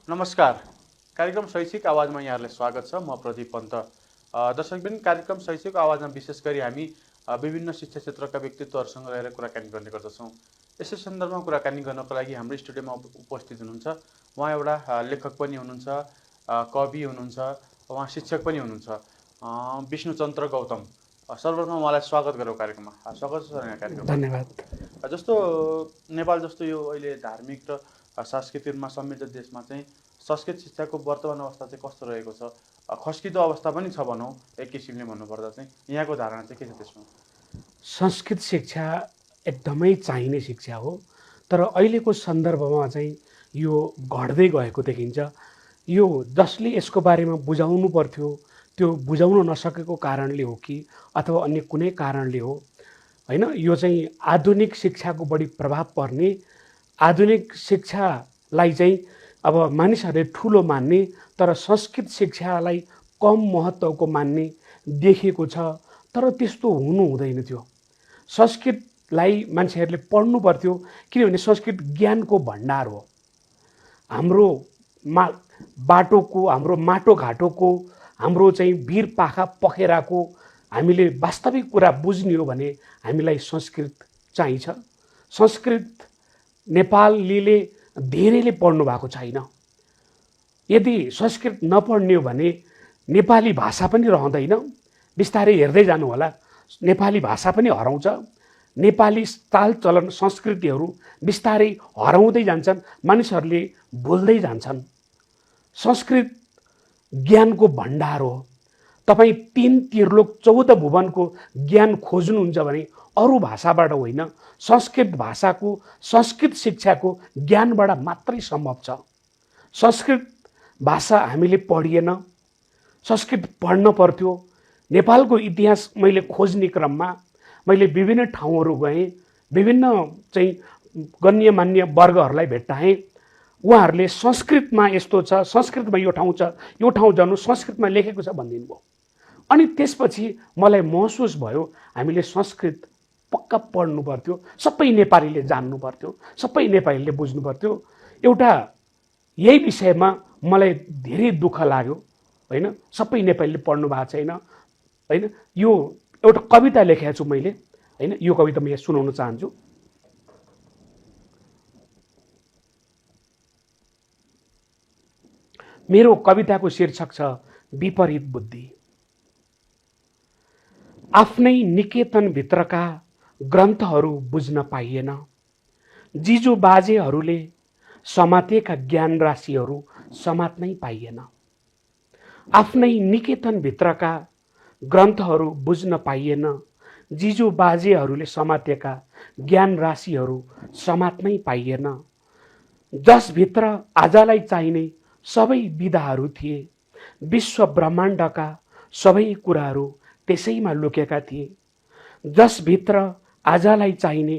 नमस्कार। कार्यक्रम शैक्षिक आवाजमा यहाँहरूलाई स्वागत छ। म प्रदीप पन्त। दर्शकबिन कार्यक्रम शैक्षिक आवाजमा विशेष गरी हामी विभिन्न शिक्षा क्षेत्रका व्यक्तित्वहरूसँग रहेर कुराकानी गर्ने गर्दछौँ। यसै सन्दर्भमा कुराकानी गर्नको लागि हाम्रो स्टुडियोमा उपस्थित हुनुहुन्छ उहाँ एउटा लेखक पनि हुनुहुन्छ, कवि हुनुहुन्छ, उहाँ शिक्षक पनि हुनुहुन्छ, विष्णुचन्द्र गौतम। सर्वप्रथम उहाँलाई स्वागत गरौँ कार्यक्रममा। स्वागत छ यहाँ कार्यक्रममा। धन्यवाद। जस्तो नेपाल जस्तो यो अहिले धार्मिक र सांस्कृतिकमा समृद्ध देशमा चाहिँ संस्कृत शिक्षाको वर्तमान अवस्था चाहिँ कस्तो रहेको छ? खस्किदो अवस्था पनि छ भनौँ एक किसिमले भन्नुपर्दा चाहिँ। यहाँको धारणा चाहिँ के छ त्यसमा? संस्कृत शिक्षा एकदमै चाहिने शिक्षा हो, तर अहिलेको सन्दर्भमा चाहिँ यो घट्दै गएको देखिन्छ। यो जसले यसको बारेमा बुझाउनु पर्थ्यो त्यो बुझाउन नसकेको कारणले हो कि अथवा अन्य कुनै कारणले हो, हैन? यो चाहिँ आधुनिक शिक्षाको बढी प्रभाव पर्ने, आधुनिक शिक्षालाई चाहिँ अब मानिसहरूले ठुलो मान्ने तर संस्कृत शिक्षालाई कम महत्त्वको मान्ने देखिएको छ। तर त्यस्तो हुनु हुँदैन थियो। संस्कृतलाई मान्छेहरूले पढ्नु पर्थ्यो, किनभने संस्कृत ज्ञानको भण्डार हो। हाम्रो बाटोको, हाम्रो माटोघाटोको, हाम्रो चाहिँ वीर पाखा पखेराको हामीले वास्तविक कुरा बुझ्ने हो भने हामीलाई संस्कृत चाहिन्छ। संस्कृत नेपालीले धेरैले पढ्नु भएको छैन। यदि संस्कृत नपढ्ने हो भने नेपाली भाषा पनि रहँदैन। बिस्तारै हेर्दै जानु होला, नेपाली भाषा पनि हराउँछ। नेपाली चालचलन संस्कृतिहरू बिस्तारै हराउँदै जान्छन्, मानिसहरूले भुल्दै जान्छन्। संस्कृत ज्ञानको भण्डार हो। तपाईँ 3 त्रिलोक 14 भुवनको ज्ञान खोज्नुहुन्छ भने अरू भाषाबाट होइन, संस्कृत भाषाको, संस्कृत शिक्षाको ज्ञानबाट मात्रै सम्भव छ। संस्कृत भाषा हामीले पढिएन, संस्कृत पढ्न पर्थ्यो। नेपालको इतिहास मैले खोज्ने क्रममा मैले विभिन्न ठाउँहरू गएँ, विभिन्न चाहिँ गण्यमान्य वर्गहरूलाई भेट्टाएँ। उहाँहरूले संस्कृतमा यस्तो छ, संस्कृतमा यो ठाउँ छ, यो ठाउँ जानु, संस्कृतमा लेखेको छ भनिदिनु भयो। अनि त्यसपछि मलाई महसुस भयो हामीले संस्कृत पक्का पढ्नु पर्थ्यो, सबै नेपालीले जान्नु पर्थ्यो, सबै नेपालीले बुझ्नु पर्थ्यो। एउटा यही विषयमा मलाई धेरै दुःख लाग्यो, हैन? सबै नेपालीले पढ्नु भएको छैन, हैन? यो एउटा कविता लेखेको छु मैले, हैन? यो कविता म यहाँ सुनाउन चाहन्छु। मेरो कविताको शीर्षक छ विपरीत बुद्धि। आफ्नै निकेतनभित्रका ग्रन्थहरू बुझ्न पाइएन। जिजु बाजेहरूले समातेका ज्ञान राशिहरू समात्नै पाइएन। आफ्नै निकेतनभित्रका ग्रन्थहरू बुझ्न पाइएन। जिजु बाजेहरूले समातेका ज्ञान राशिहरू समात्नै पाइएन। जसभित्र आजलाई चाहिने सबै विधाहरू थिए, विश्व ब्रह्माण्डका सबै कुराहरू त्यसैमा लुकेका थिए। जसभित्र आजलाई चाहिने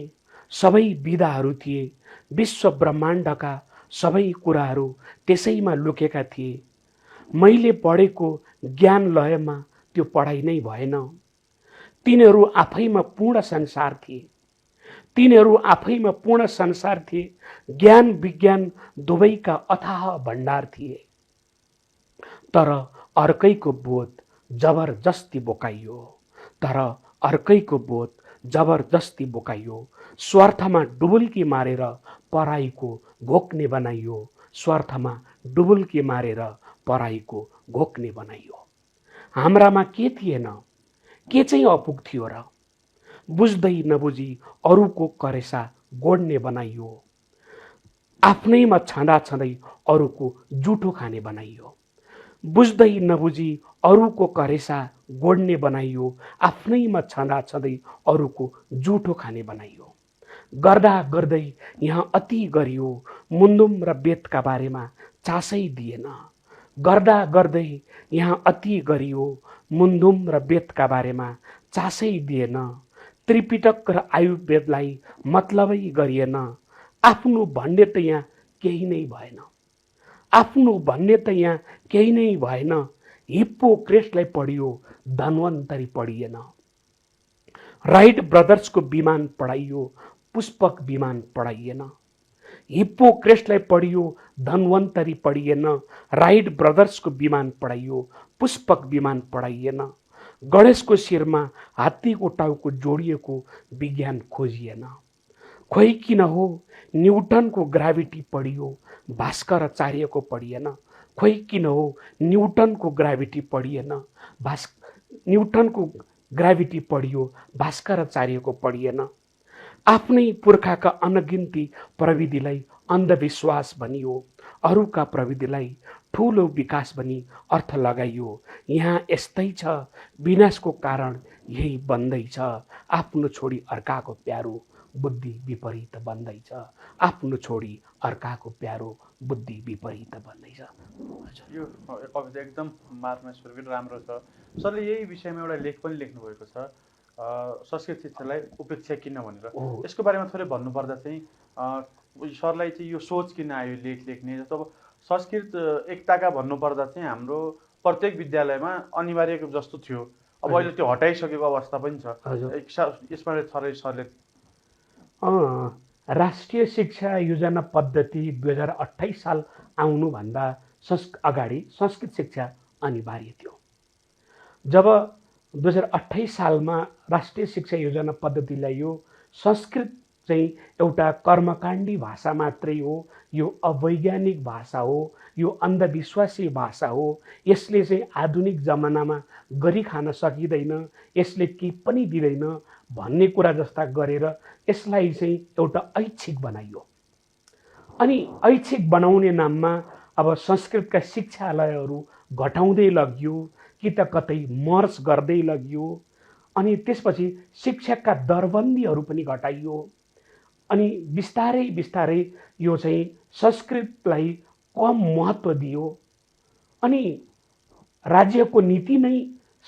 सबै विधाहरू थिए, विश्व ब्रह्माण्डका सबै कुराहरू त्यसैमा लुकेका थिए। मैले पढेको ज्ञान लयमा त्यो पढाइ नै भएन। तिनीहरू आफैमा पूर्ण संसार थिए, तिनीहरू आफैमा पूर्ण संसार थिए। ज्ञान विज्ञान दुवैका अथाह भण्डार थिए। तर अर्कैको बोध जबरजस्ती बोकाइयो, तर अर्कैको बोध जबरजस्ती बोकाइयो। स्वार्थमा डुबुल्की मारेर पराईको घोक्ने बनाइयो, स्वार्थमा डुबुल्की मारेर पराईको घोक्ने बनाइयो। हाम्रामा के थिएन, के चाहिँ अपुग थियो र? बुझ्दै नबुझी अरूको करेसा गोड्ने बनाइयो, आफ्नैमा छँदा छँदै अरूको जुठो खाने बनाइयो। बुझ्दै नबुझी अरूको करेसा गोड्ने बनाइयो, आफ्नैमा छँदा छँदै अरूको जुठो खाने बनाइयो। गर्दा गर्दै यहाँ अति गरियो, मुन्दुम र वेदका बारेमा चासै दिएन। गर्दा गर्दै यहाँ अति गरियो, मुन्दुम र वेदका बारेमा चासै दिएन। त्रिपिटक र आयुर्वेदलाई मतलबै गरिएन। आफ्नो भन्ने त यहाँ केही नै भएन, आफ्नो भन्ने त यहाँ केही नै भएन। हिप्पोक्रेट्सलाई पढियो, धन्वन्तरी पढिएन। राइट ब्रदर्सको विमान पढाइयो, पुष्पक विमान पढाइएन। हिप्पोक्रेट्सलाई पढियो, धन्वन्तरी पढिएन, राइट ब्रदर्सको विमान पढाइयो, पुष्पक विमान पढाइएन, गणेशको शिरमा हात्तीको टाउको जोडिएको विज्ञान खोजिएन। खोइ किन हो न्युटनको ग्राभिटी पढियो, भास्कराचार्यको पढिएन। खोइ किन हो न्युटनको ग्राभिटी पढिएन, न्युटनको ग्राभिटी पढियो, भास्कराचार्यको पढिएन। आफ्नै पुर्खाका अनगिन्ती प्रविधिलाई अन्धविश्वास भनियो, अरूका प्रविधिलाई ठुलो विकास भनी अर्थ लगाइयो। यहाँ यस्तै छ, विनाशको कारण यही बन्दैछ, आफ्नो छोडी अर्काको प्यारो बुद्धि विपरीत बन्दैछ, आफ्नो छोडी अर्काको प्यारो बुद्धि विपरीत बन्दैछ। यो कविता एकदम मार्मिक पनि राम्रो छ। सरले यही विषयमा एउटा लेख पनि लेख्नुभएको छ, संस्कृत शिक्षालाई उपेक्षा किन भनेर। यसको बारेमा थोरै भन्नुपर्दा चाहिँ सरलाई चाहिँ यो सोच किन आयो लेख लेख्ने? जस्तो अब संस्कृत एकताका भन्नुपर्दा चाहिँ हाम्रो प्रत्येक विद्यालयमा अनिवार्य जस्तो थियो, अब अहिले त्यो हटाइसकेको अवस्था पनि छ। यसमा थोरै सरले राष्ट्रिय शिक्षा योजना पद्धति 2028 साल आउनुभन्दा अगाडि संस्कृत शिक्षा अनिवार्य थियो। जब 2028 सालमा राष्ट्रिय शिक्षा योजना पद्धति ल्याइयो, संस्कृत चाहिँ एउटा कर्मकाण्डी भाषा मात्रै हो, यो अवैज्ञानिक भाषा हो, यो अन्धविश्वासी भाषा हो, यसले चाहिँ आधुनिक जमानामा गरी खान सकिँदैन, यसले केही पनि दिँदैन भन्ने कुरा जस्ता गरेर यसलाई चाहिँ एउटा ऐच्छिक बनाइयो। अनि ऐच्छिक बनाउने नाममा अब संस्कृतका शिक्षालयहरू घटाउँदै लगियो, कि त कतै मर्ज गर्दै लगियो। अनि त्यसपछि शिक्षकका दरबन्दीहरू पनि घटाइयो। अनि बिस्तारै बिस्तारै यो चाहिँ संस्कृतलाई कम महत्त्व दियो। अनि राज्यको नीति नै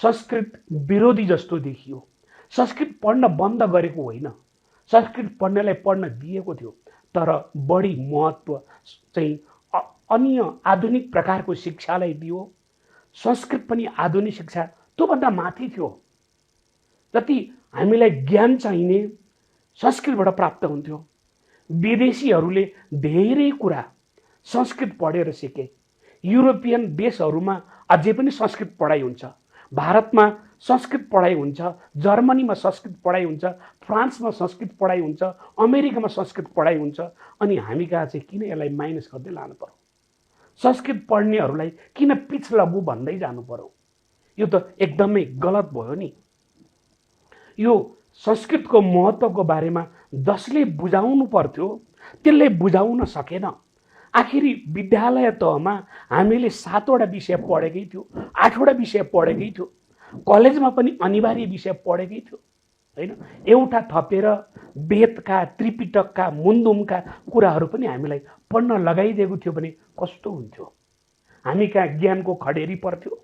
संस्कृत विरोधी जस्तो देखियो। संस्कृत पढ्न बन्द गरेको होइन, संस्कृत पढ्नलाई पढ्न दिएको थियो, तर बढी महत्त्व चाहिँ अन्य आधुनिक प्रकारको शिक्षालाई दियो। संस्कृत पनि आधुनिक शिक्षा त्योभन्दा माथि थियो। जति हामीलाई ज्ञान चाहिने संस्कृतबाट प्राप्त हुन्थ्यो। विदेशीहरूले धेरै कुरा संस्कृत पढेर सिके। युरोपियन देशहरूमा अझै पनि संस्कृत पढाइ हुन्छ, भारतमा संस्कृत पढाइ हुन्छ, जर्मनीमा संस्कृत पढाइ हुन्छ, फ्रान्समा संस्कृत पढाइ हुन्छ, अमेरिकामा संस्कृत पढाइ हुन्छ। अनि हामी कहाँ चाहिँ किन यसलाई माइनस गर्दै लानु पर्यो? संस्कृत पढ्नेहरूलाई किन पिछलबु भन्दै जानु पर्यो? यो त एकदमै गलत भयो नि। यो संस्कृतको महत्त्वको बारेमा जसले बुझाउनु पर्थ्यो त्यसले बुझाउन सकेन। आखिरी विद्यालय तहमा हामीले 7वटा विषय पढेकै थियो, 8वटा विषय पढेकै थियो, कलेजमा पनि अनिवार्य विषय पढेकै थियो हैन। एउटा थपेर वेदका, त्रिपिटकका, मुन्दुमका कुराहरू पनि हामीलाई पढ्न लगाइदिएको थियो भने कस्तो हुन्थ्यो? हामी कहाँ ज्ञानको खडेरी पर्थ्यो?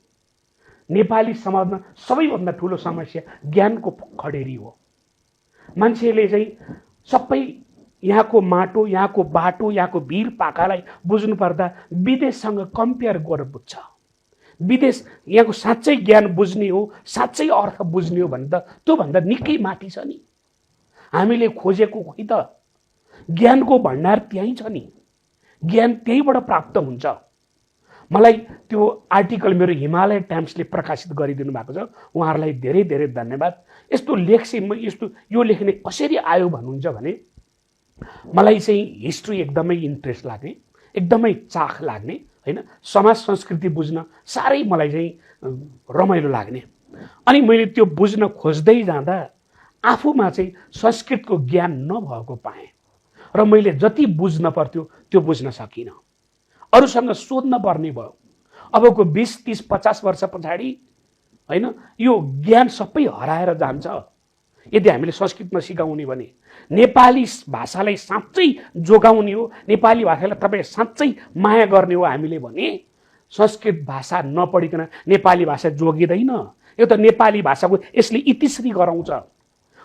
नेपाली समाजमा सबैभन्दा ठुलो समस्या ज्ञानको खडेरी हो। मान्छेले चाहिँ सबै यहाँको माटो, यहाँको बाटो, यहाँको भिर पाखालाई बुझ्नु पर्दा विदेशसँग कम्पेयर गरेर बुझ्छ। विदेश यहाँको साँच्चै ज्ञान बुझ्ने हो, साँच्चै अर्थ बुझ्ने हो भने त त्योभन्दा निकै माथि छ नि। हामीले खोजेको खोइ त ज्ञानको भण्डार त्यहीँ छ नि, ज्ञान त्यहीँबाट प्राप्त हुन्छ। मलाई त्यो आर्टिकल मेरो हिमालय टाइम्सले प्रकाशित गरिदिनु भएको छ, उहाँहरूलाई धेरै धेरै धन्यवाद। यस्तो लेख चाहिँ यो लेख्ने कसरी आयो भन्नुहुन्छ भने मलाई चाहिँ हिस्ट्री एकदमै इन्ट्रेस्ट लाग्ने, एकदमै चाख लाग्ने हैन। समाज संस्कृति बुझ्न साह्रै मलाई चाहिँ रमाइलो लाग्ने। अनि मैले त्यो बुझ्न खोज्दै जाँदा आफूमा चाहिँ संस्कृतको ज्ञान नभएको पाएँ र मैले जति बुझ्न पर्थ्यो त्यो बुझ्न सकिनँ। अरूसँग सोध्न पर्ने भयो। अबको 20, 30, 50 वर्ष पछाडि हैन यो ज्ञान सबै हराएर जान्छ यदि हामीले संस्कृत नसिकाउने भने। नेपाली भाषालाई साँच्चै जोगाउने हो, नेपाली भाषालाई तपाईँ साँच्चै माया गर्ने हो हामीले भने संस्कृत भाषा नपढिकन नेपाली भाषा जोगिँदैन। यो त नेपाली भाषाको यसले इतिश्री गराउँछ।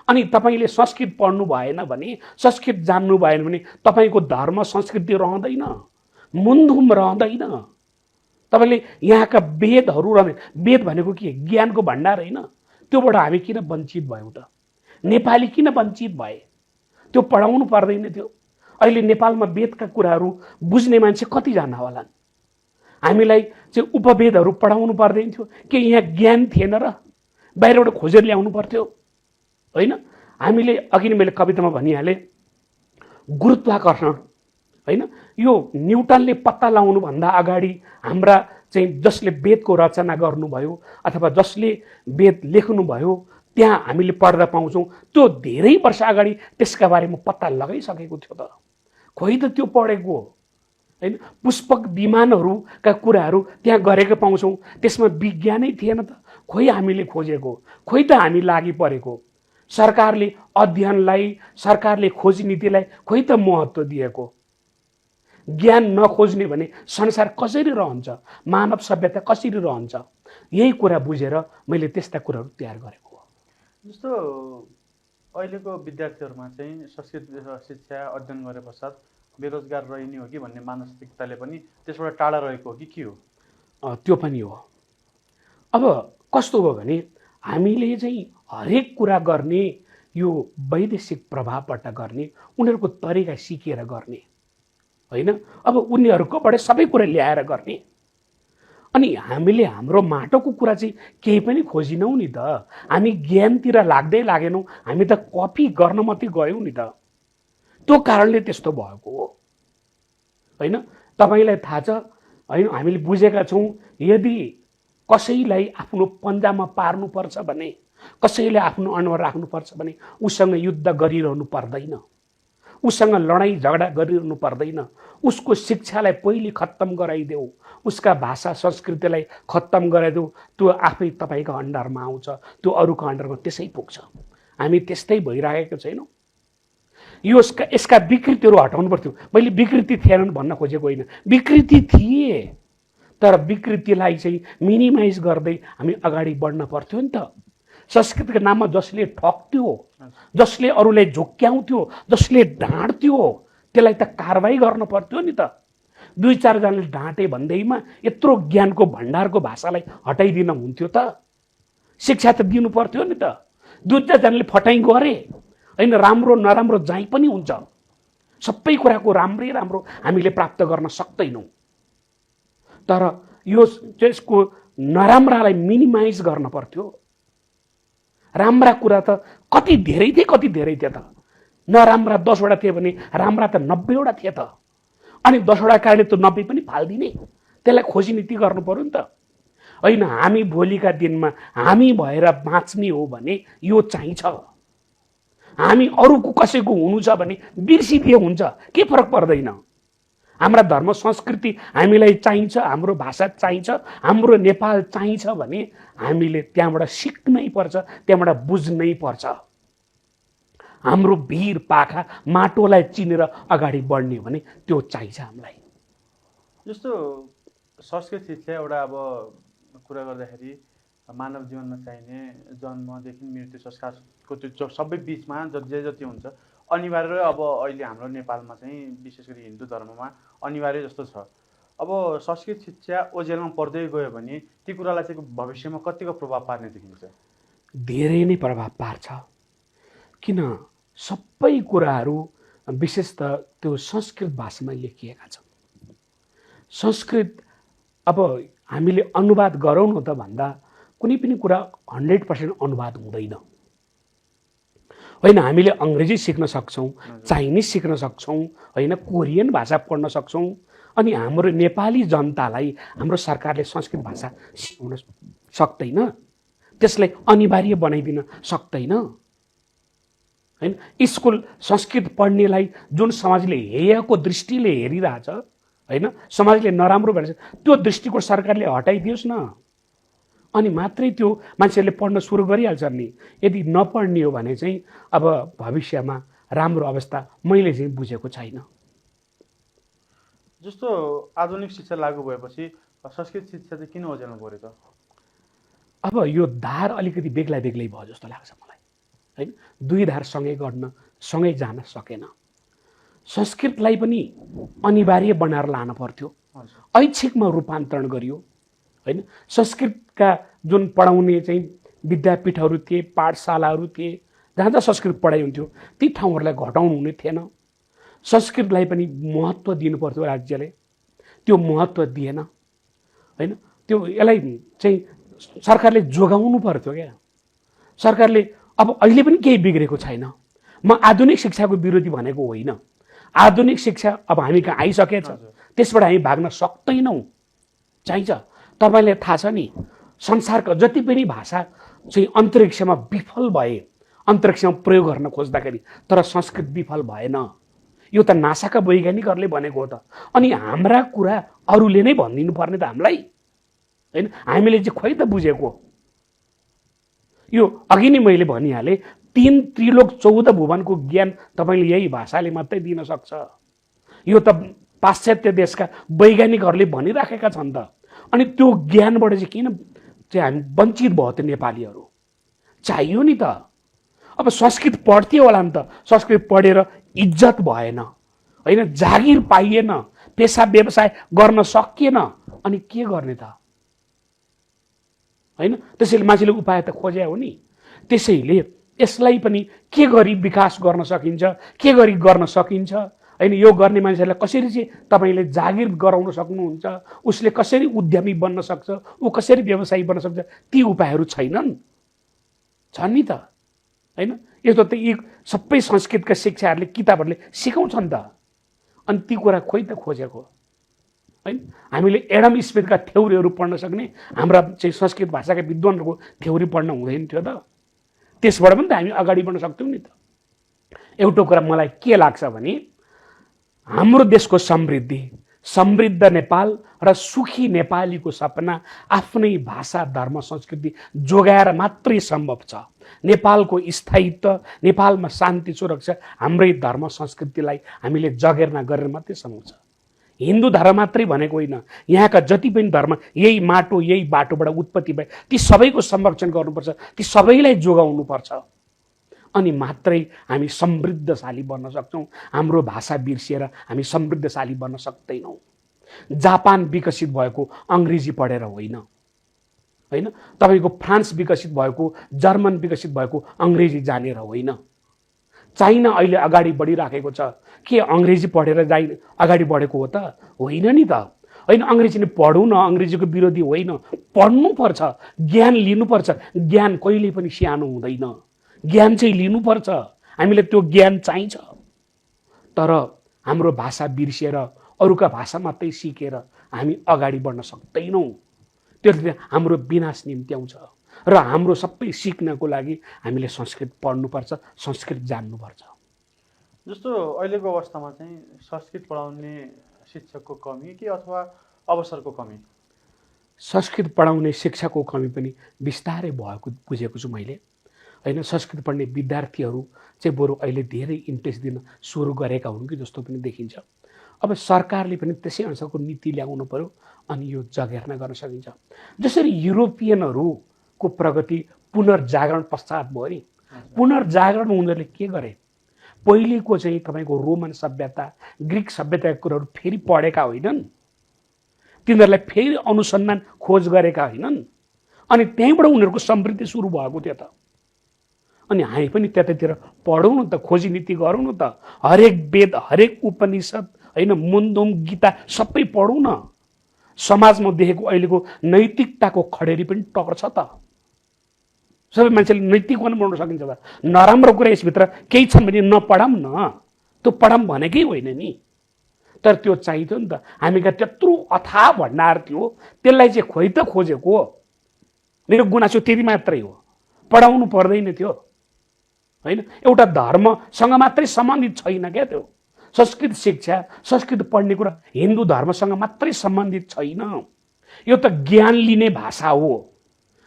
अनि तपाईँले संस्कृत पढ्नु भएन भने, संस्कृत जान्नु भएन भने तपाईँको धर्म संस्कृति रहँदैन, मुन्धुम रहँदैन। तपाईँले यहाँका वेदहरू रहँदैन। वेद भनेको के? ज्ञानको भण्डार होइन? त्योबाट हामी किन वञ्चित भयौँ त? नेपाली किन वञ्चित भए? त्यो पढाउनु पर्दैन थियो? अहिले नेपालमा वेदका कुराहरू बुझ्ने मान्छे कतिजना होलान्? हामीलाई चाहिँ उपवेदहरू पढाउनु पर्दैन थियो कि यहाँ ज्ञान थिएन र बाहिरबाट खोजेर ल्याउनु पर्थ्यो? होइन, हामीले अघि नै मैले कवितामा भनिहालेँ, गुरुत्वाकर्षण, होइन, यो न्युटनले पत्ता लगाउनुभन्दा अगाडि हाम्रा चाहिँ जसले वेदको रचना गर्नुभयो अथवा जसले वेद लेख्नुभयो त्यहाँ हामीले पढ्दा पाउँछौँ त्यो धेरै वर्ष अगाडि त्यसका बारेमा पत्ता लगाइसकेको थियो त। खोइ त त्यो पढेको हो, होइन? पुष्पक विमानहरूका कुराहरू त्यहाँ गरेको पाउँछौँ, त्यसमा विज्ञानै थिएन त। खोइ हामीले खोजेको, खोइ त हामी लागि परेको। सरकारले अध्ययनलाई, सरकारले खोज नीतिलाई खोइ त महत्त्व दिएको। ज्ञान नखोज्ने भने संसार कसरी रहन्छ, मानव सभ्यता कसरी रहन्छ? यही कुरा बुझेर मैले त्यस्ता कुराहरू तयार गरेको हो। जस्तो अहिलेको विद्यार्थीहरूमा चाहिँ संस्कृत शिक्षा अध्ययन गरे पश्चात बेरोजगार रहिने हो कि भन्ने मानसिकताले पनि त्यसबाट टाढा रहेको हो कि के हो? त्यो पनि हो। अब कस्तो हो भने हामीले चाहिँ हरेक कुरा गर्ने यो वैदेशिक प्रभावबाट गर्ने, उनीहरूको तरिका सिकेर गर्ने, होइन? अब उनीहरूकोबाट सबै कुरा ल्याएर गर्ने। अनि हामीले हाम्रो माटोको कुरा चाहिँ केही पनि खोजिनौँ नि त। हामी ज्ञानतिर लाग्दै लागेनौँ, हामी त कपी गर्न मात्रै गयौँ नि त। त्यो कारणले त्यस्तो भएको हो, होइन? तपाईँलाई थाहा छ, होइन, हामीले बुझेका छौँ, यदि कसैलाई आफ्नो पन्जामा पार्नुपर्छ भने, कसैले आफ्नो अनुहार राख्नुपर्छ भने उसँग युद्ध गरिरहनु पर्दैन, उसँग लडाइँ झगडा गरिरहनु पर्दैन। उसको शिक्षालाई पहिले खत्तम गराइदेऊ, उसका भाषा संस्कृतिलाई खत्तम गराइदेऊ, त्यो आफै तपाईँको अन्डरमा आउँछ, त्यो अरूको अन्डरमा त्यसै पुग्छ। हामी त्यस्तै भइरहेको छैनौँ। यसका विकृतिहरू हटाउनु पर्थ्यो। मैले विकृति थिएनन् भन्न खोजेको होइन, विकृति थिए, तर विकृतिलाई चाहिँ मिनिमाइज गर्दै हामी अगाडि बढ्न पर्थ्यो नि त। संस्कृतिको नाममा जसले ठग्थ्यो, जसले अरूलाई झोक्याउँथ्यो, जसले ढाँट्थ्यो, त्यसलाई त कारवाही गर्न पर्थ्यो नि त। दुई चारजनाले ढाँटे भन्दैमा यत्रो ज्ञानको भण्डारको भाषालाई हटाइदिन हुन्थ्यो त? शिक्षा त दिनु पर्थ्यो नि त। दुई चारजनाले फटाइ गरे, होइन, राम्रो नराम्रो जाइ पनि हुन्छ। सबै कुराको राम्रै राम्रो हामीले प्राप्त गर्न सक्दैनौँ, तर यो त्यसको नराम्रालाई मिनिमाइज गर्न पर्थ्यो। राम्रा कुरा त कति धेरै थिए, कति धेरै थिए त। नराम्रा 10वटा थिए भने राम्रा त 90वटा थिए त। अनि 10वटा कारणले त 90 पनि फाल्दिने, त्यसलाई खोजी नीति गर्नु पर्यो नि त। होइन, हामी भोलिका दिनमा हामी भएर बाँच्ने हो भने यो चाहिन्छ। हामी अरूको कसैको हुनु छ भने बिर्सिदिए हुन्छ, के फरक पर्दैन। हाम्रा धर्म संस्कृति हामीलाई चाहिन्छ, हाम्रो भाषा चाहिन्छ, हाम्रो नेपाल चाहिन्छ भने हामीले त्यहाँबाट सिक्नै पर्छ, त्यहाँबाट बुझ्नै पर्छ। हाम्रो भिर पाखा माटोलाई चिनेर अगाडि बढ्ने हो भने त्यो चाहिन्छ हामीलाई। जस्तो संस्कृत शिक्षा एउटा अब कुरा गर्दाखेरि मानव जीवनमा चाहिने जन्मदेखि मृत्यु संस्कारको त्यो सबै बिचमा जे जति हुन्छ अनिवार्य। अब अहिले हाम्रो नेपालमा चाहिँ विशेष गरी हिन्दू धर्ममा अनिवार्य जस्तो छ। अब संस्कृत शिक्षा ओझेलमा पर्दै गयो भने ती कुरालाई चाहिँ भविष्यमा कतिको प्रभाव पार्ने देखिन्छ? धेरै नै प्रभाव पार्छ। किन? सबै कुराहरू विशेष त त्यो संस्कृत भाषामा लेखिएका छन्। संस्कृत अब हामीले अनुवाद गरौँ न त भन्दा कुनै पनि कुरा 100% अनुवाद हुँदैन। होइन, हामीले अङ्ग्रेजी सिक्न सक्छौँ, चाइनिज सिक्न सक्छौँ, होइन, कोरियन भाषा पढ्न सक्छौँ। अनि हाम्रो नेपाली जनतालाई हाम्रो सरकारले संस्कृत भाषा सिकाउन सक्दैन, त्यसलाई अनिवार्य बनाइदिन सक्दैन। होइन, स्कुल संस्कृत पढ्नेलाई जुन समाजले हेयको दृष्टिले हेरिरहेछ, होइन, समाजले नराम्रो भनेछ, त्यो दृष्टिकोण सरकारले हटाइदियोस् न। अनि मात्रै त्यो मान्छेहरूले पढ्न सुरु गरिहाल्छन् नि। यदि नपढ्ने हो भने चाहिँ अब भविष्यमा राम्रो अवस्था मैले चाहिँ बुझेको छैन। जस्तो आधुनिक शिक्षा लागू भएपछि संस्कृत शिक्षा चाहिँ किन ओझेलमा पर्यो त? अब यो धार अलिकति बेग्ला बेग्लै भयो जस्तो लाग्छ मलाई, होइन? दुई धार सँगै गर्न, सँगै जान सकेन। संस्कृतलाई पनि अनिवार्य बनाएर लान पर्थ्यो, ऐच्छिकमा रूपान्तरण गरियो, होइन? संस्कृतका जुन पढाउने चाहिँ विद्यापीठहरू थिए, पाठशालाहरू थिए, जहाँ जहाँ संस्कृत पढाइ हुन्थ्यो ती ठाउँहरूलाई घटाउनु हुने थिएन। संस्कृतलाई पनि महत्त्व दिनु पर्थ्यो राज्यले, त्यो महत्त्व दिएन हैन। त्यो यसलाई चाहिँ सरकारले जोगाउनु पर्थ्यो क्या। सरकारले अब अहिले पनि केही बिग्रेको छैन। म आधुनिक शिक्षाको विरोधी भनेको होइन। आधुनिक शिक्षा अब हामी कहाँ आइसकेछ, त्यसबाट हामी भाग्न सक्दैनौँ। चाहिन्छ तपाईँलाई थाहा छ नि, संसारका जति पनि भाषा चाहिँ अन्तरिक्षमा विफल भए, अन्तरिक्षमा प्रयोग गर्न खोज्दाखेरि, तर संस्कृत विफल भएन। यो त नासाका वैज्ञानिकहरूले भनेको हो त। अनि हाम्रा कुरा अरूले नै भनिदिनु पर्ने त हामीलाई हैन। हामीले चाहिँ खोइ त बुझेको। यो अघि नै मैले भनिहालेँ, 3 त्रिलोक 14 भुवनको ज्ञान तपाईँले यही भाषाले मात्रै दिन सक्छ। यो त पाश्चात्य देशका वैज्ञानिकहरूले भनिराखेका छन् त। अनि त्यो ज्ञानबाट चाहिँ किन चाहिँ हामी वञ्चित भयो त नेपालीहरू? चाहियो नि त। अब संस्कृत पढ्थ्यो होला नि त, संस्कृत पढेर इज्जत भएन हैन, जागिर पाइएन, पेसा व्यवसाय गर्न सकिएन, अनि के गर्ने त हैन। त्यसैले मान्छेले उपाय त खोजे हो नि। त्यसैले यसलाई पनि के गरी विकास गर्न सकिन्छ, के गरी गर्न सकिन्छ हैन। यो गर्ने मान्छेलाई कसरी चाहिँ तपाईँले जागिर गराउन सक्नुहुन्छ, उसले कसरी उद्यमी बन्न सक्छ, ऊ कसरी व्यवसायी बन्न सक्छ, ती उपायहरू छैनन्। छन् नि त हैन। यो त यी सबै संस्कृतका शिक्षाहरूले किताबहरूले सिकाउँछन् त। अनि ती कुरा खोइ त खोजेको हैन। हामीले एडम स्मिथका थ्योरीहरू पढ्न सक्ने, हाम्रा चाहिँ संस्कृत भाषाका विद्वानहरूको थ्योरी पढ्न हुँदैन थियो त। त्यसबाट पनि त हामी अगाडि बढ्न सक्थ्यौँ नि त। एउटा कुरा मलाई के लाग्छ भने, हाम्रो देशको समृद्धि, समृद्ध नेपाल र सुखी नेपालीको सपना आफ्नै भाषा, धर्म, संस्कृति जोगाएर मात्रै सम्भव छ। नेपालको स्थायित्व, नेपालमा शान्ति, सुरक्षा हाम्रै धर्म संस्कृतिलाई हामीले जगेर्ना गरेर मात्रै सम्भव छ। हिन्दू धर्म मात्रै भनेको होइन, यहाँका जति पनि धर्म यही माटो, यही बाटोबाट उत्पत्ति भए, ती सबैको संरक्षण गर्नुपर्छ, ती सबैलाई जोगाउनुपर्छ। अनि मात्रै हामी समृद्धशाली बन्न सक्छौँ। हाम्रो भाषा बिर्सिएर हामी समृद्धशाली बन्न सक्दैनौँ। जापान विकसित भएको अङ्ग्रेजी पढेर होइन हैन। तपाईँको फ्रान्स विकसित भएको, जर्मन विकसित भएको अङ्ग्रेजी जानेर होइन। चाइना अहिले अगाडि बढिराखेको छ, के अङ्ग्रेजी पढेर अगाडि बढेको हो त? होइन नि त हैन। अङ्ग्रेजी नै पढौँ न, अङ्ग्रेजीको विरोधी होइन, पढ्नुपर्छ, ज्ञान लिनुपर्छ। ज्ञान कहिले पनि सानो हुँदैन, ज्ञान चाहिँ लिनुपर्छ। हामीलाई त्यो ज्ञान चाहिन्छ। तर हाम्रो भाषा बिर्सिएर अरूका भाषा मात्रै सिकेर हामी अगाडि बढ्न सक्दैनौँ। त्यसले हाम्रो विनाश निम्त्याउँछ। र हाम्रो सबै सिक्नको लागि हामीले संस्कृत पढ्नुपर्छ, संस्कृत जान्नुपर्छ। जस्तो अहिलेको अवस्थामा चाहिँ संस्कृत पढाउने शिक्षकको कमी कि अथवा अवसरको कमी? संस्कृत पढाउने शिक्षकको कमी पनि बिस्तारै भएको बुझेको छु मैले हैन। संस्कृत पढ्ने विद्यार्थीहरू चाहिँ बरु अहिले धेरै इन्ट्रेस्ट दिन सुरु गरेका हुन् कि जस्तो पनि देखिन्छ। अब सरकारले पनि त्यसै अनुसारको नीति ल्याउनु पर्यो, अनि यो जगेर्ना गर्न सकिन्छ। जसरी युरोपियनहरूको प्रगति पुनर्जागरण पश्चात भयो नि। पुनर्जागरण उनीहरूले के गरे? पहिलेको चाहिँ तपाईँको रोमन सभ्यता, ग्रिक सभ्यताका कुराहरू फेरि पढेका होइनन्, तिनीहरूलाई फेरि अनुसन्धान खोज गरेका होइनन्। अनि त्यहीँबाट उनीहरूको समृद्धि सुरु भएको थियो त। अनि हामी पनि त्यतातिर पढौँ न त, खोजी नीति गरौँ न त। हरेक वेद, हरेक उपनिषद हैन, मुन्दुम, गीता सबै पढौँ न। समाजमा देखेको अहिलेको नैतिकताको खडेरी पनि टर्छ त। सबै मान्छेले नैतिक पनि बनाउन सकिन्छ त। नराम्रो कुरा यसभित्र केही छन् भने नपढाऊँ न, त्यो पढाऊँ भनेकै होइन नि। तर त्यो चाहिन्थ्यो नि त। हामीका त्यत्रो अथाह भण्डार थियो, त्यसलाई चाहिँ खोइ त खोजेको। मेरो गुनासो त्यति मात्रै हो, पढाउनु पर्दैन थियो हैन। एउटा धर्मसँग मात्रै सम्बन्धित छैन क्या त्यो। संस्कृत शिक्षा, संस्कृत पढ्ने कुरा हिन्दू धर्मसँग मात्रै सम्बन्धित छैन। यो त ज्ञान लिने भाषा हो।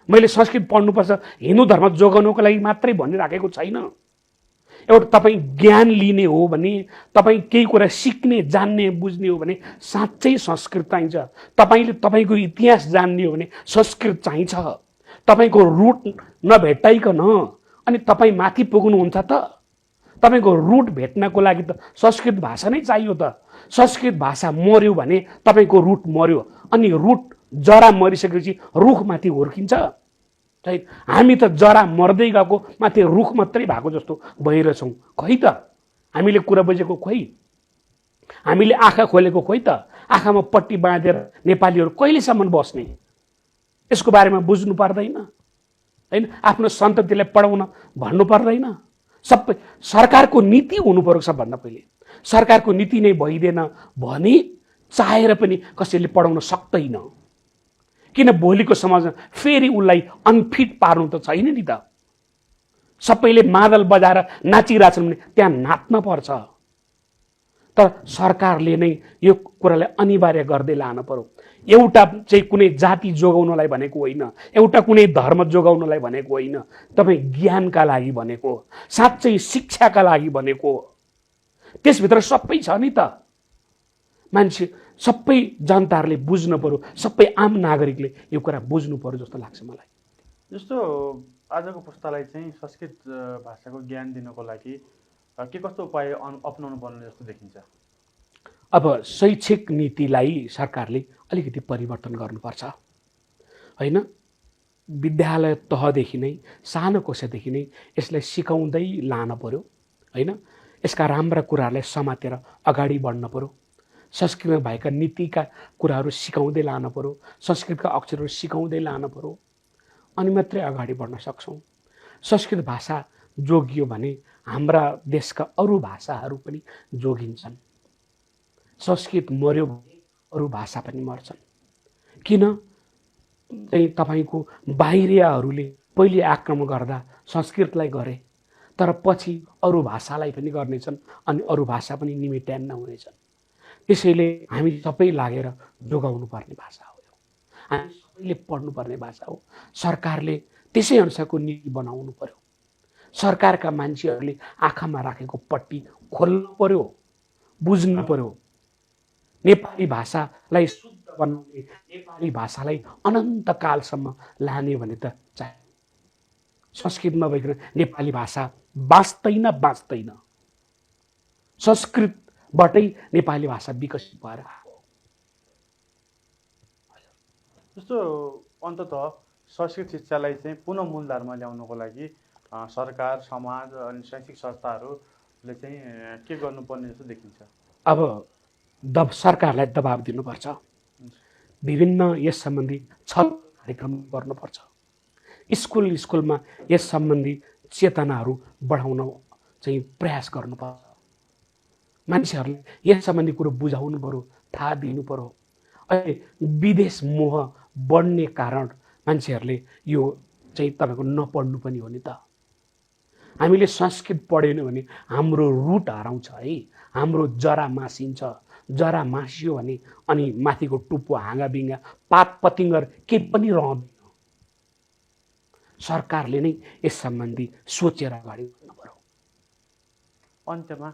मैले संस्कृत पढ्नुपर्छ हिन्दू धर्म जोगाउनको लागि मात्रै भनिराखेको छैन। एउटा तपाईँ ज्ञान लिने हो भने, तपाईँ केही कुरा सिक्ने, जान्ने, बुझ्ने हो भने साँच्चै संस्कृत चाहिन्छ। तपाईँले तपाईँको इतिहास जान्ने हो भने संस्कृत चाहिन्छ। तपाईँको रुट नभेटाइकन अनि तपाईँ माथि पुग्नुहुन्छ त? तपाईँको रुट भेट्नको लागि त संस्कृत भाषा नै चाहियो त। संस्कृत भाषा मर्यो भने तपाईँको रुट मर्यो, अनि रुट जरा मरिसकेपछि रुखमाथि हुर्किन्छ। हामी त जरा मर्दै गएको माथि रुख मात्रै भएको जस्तो भइरहेछौँ। खोइ त हामीले कुरा बुझेको खोइ हामीले आँखा खोलेको खोइ त, आँखामा पट्टी बाँधेर नेपालीहरू कहिलेसम्म बस्ने, यसको बारेमा बुझ्नु पर्दैन होइन? आफ्नो सन्ततिलाई पढाउन भन्नु पर्दैन? सबै सरकारको नीति हुनु पर्यो सबभन्दा पहिले। सरकारको नीति नै भइदिएन भने चाहेर पनि कसैले पढाउन सक्दैन, किन भोलिको समाजमा फेरि उसलाई अनफिट पार्नु त छैन नि त। सबैले मादल बजाएर नाचिरहेछन् भने त्यहाँ नाच्न पर्छ। तर सरकारले नै यो कुरालाई अनिवार्य गर्दै लान पर्यो। एउटा चाहिँ कुनै जाति जोगाउनलाई भनेको होइन, एउटा कुनै धर्म जोगाउनलाई भनेको होइन, तपाईँ ज्ञानका लागि भनेको, साँच्चै शिक्षाका लागि भनेको। त्यसभित्र सबै छ नि त। मान्छे सबै जनताहरूले बुझ्न पर्यो, सबै आम नागरिकले यो कुरा बुझ्नु पर्यो जस्तो लाग्छ मलाई। जस्तो आजको पुस्तालाई चाहिँ संस्कृत भाषाको ज्ञान दिनको लागि के कस्तो उपाय अपनाउनु पर्ने जस्तो देखिन्छ? अब शैक्षिक नीतिलाई सरकारले अलिकति परिवर्तन गर्नुपर्छ होइन? विद्यालय तहदेखि नै, सानो कक्षादेखि नै यसलाई सिकाउँदै लान पर्यो होइन? यसका राम्रा कुराहरूलाई समातेर अगाडि बढ्न पर्यो। संस्कृतमा भएका नीतिका कुराहरू सिकाउँदै लान पर्यो, संस्कृतका अक्षरहरू सिकाउँदै लान पर्यो, अनि मात्रै अगाडि बढ्न सक्छौँ। संस्कृत भाषा जोगियो भने हाम्रा देशका अरू भाषाहरू पनि जोगिन्छन्। संस्कृत मर्यो भने अरू भाषा पनि मर्छन्। किन चाहिँ तपाईँको बाहिरियाहरूले पहिले आक्रमण गर्दा संस्कृतलाई गरे, तर पछि अरू भाषालाई पनि गर्नेछन् अनि अरू भाषा पनि निमित्यान्न हुनेछन्। त्यसैले हामी सबै लागेर जोगाउनु पर्ने भाषा हो, हामी सबैले पढ्नुपर्ने भाषा हो। सरकारले त्यसै अनुसारको नीति बनाउनु पर्यो। सरकारका मान्छेहरूले आँखामा राखेको पट्टी खोल्नु पर्यो, बुझ्नु पर्यो। नेपाली भाषालाई शुद्ध बनाउने, नेपाली भाषालाई अनन्तकालसम्म लाने भने त चाहे संस्कृत नभइकन नेपाली भाषा बाँच्दैन। संस्कृतबाटै नेपाली भाषा विकसित भएर आएको। जस्तो अन्ततः संस्कृत शिक्षालाई चाहिँ पुनः मूलधारमा ल्याउनको लागि सरकार, समाज अनि शैक्षिक संस्थाहरूले चाहिँ के गर्नुपर्ने जस्तो देखिन्छ? अब सरकारलाई दबाब दिनुपर्छ। विभिन्न यस सम्बन्धी छलफल कार्यक्रम गर्नुपर्छ। स्कुलमा यस सम्बन्धी चेतनाहरू बढाउन चाहिँ प्रयास गर्नुपर्छ। मान्छेहरूले यस सम्बन्धी कुरो बुझाउनु पर्यो, थाहा दिनु पर्यो। अहिले विदेश मोह बढ्ने कारण मान्छेहरूले यो चाहिँ तपाईँको नपढ्नु पनि हो नि त। हामीले संस्कृत पढेनौँ भने हाम्रो रुट हराउँछ है, हाम्रो जरा मासिन्छ। जरा मासियो भने अनि माथिको टुप्पो, हाँगाबिङ्गा, पात पतिङ्गर केही पनि रहँदैन। सरकारले नै यस सम्बन्धी सोचेर अगाडि बढ्नु पर्यो। अन्त्यमा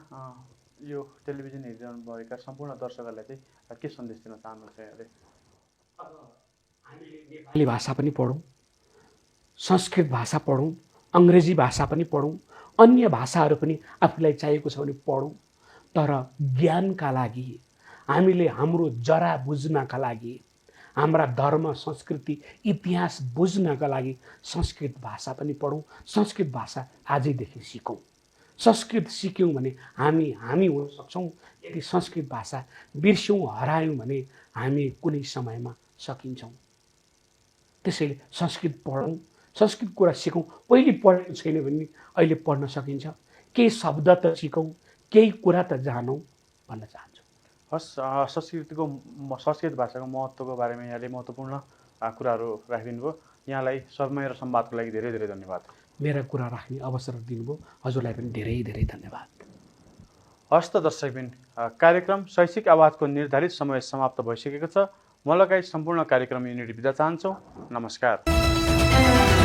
यो टेलिभिजन हेरिरहनुभएका सम्पूर्ण दर्शकहरूलाई चाहिँ के सन्देश दिन चाहनुहुन्छ यहाँले? हामीले नेपाली भाषा पनि पढौँ, संस्कृत भाषा पढौँ, अङ्ग्रेजी भाषा पनि पढौँ, अन्य भाषाहरू पनि आफूलाई चाहिएको छ भने पढौँ। तर ज्ञानका लागि, हामीले हाम्रो जरा बुझ्नका लागि, हाम्रा धर्म, संस्कृति, इतिहास बुझ्नका लागि संस्कृत भाषा पनि पढौँ। संस्कृत भाषा आजैदेखि सिकौँ। संस्कृत सिक्यौँ भने हामी हुन सक्छौँ। यदि संस्कृत भाषा बिर्स्यौँ, हरायौँ भने हामी कुनै समयमा सकिन्छौँ। त्यसैले संस्कृत पढौँ, संस्कृत कुरा सिकौँ। पहिले पढेको छैन भने अहिले पढ्न सकिन्छ। केही शब्द त सिकौँ, केही कुरा त जानौँ भन्न चाहन्छु। हस्, संस्कृत भाषाको महत्त्वको बारेमा यहाँले महत्त्वपूर्ण कुराहरू राखिदिनु भयो। यहाँलाई समय र संवादको लागि धेरै धेरै धन्यवाद। मेरा कुरा राख्ने अवसर दिनुभयो, हजुरलाई पनि धेरै धेरै धन्यवाद। हस् त दर्शकबिन, कार्यक्रम शैक्षिक आवाजको निर्धारित समय समाप्त भइसकेको छ। म लगायत सम्पूर्ण कार्यक्रम युनिट बिदा चाहन्छौँ। नमस्कार।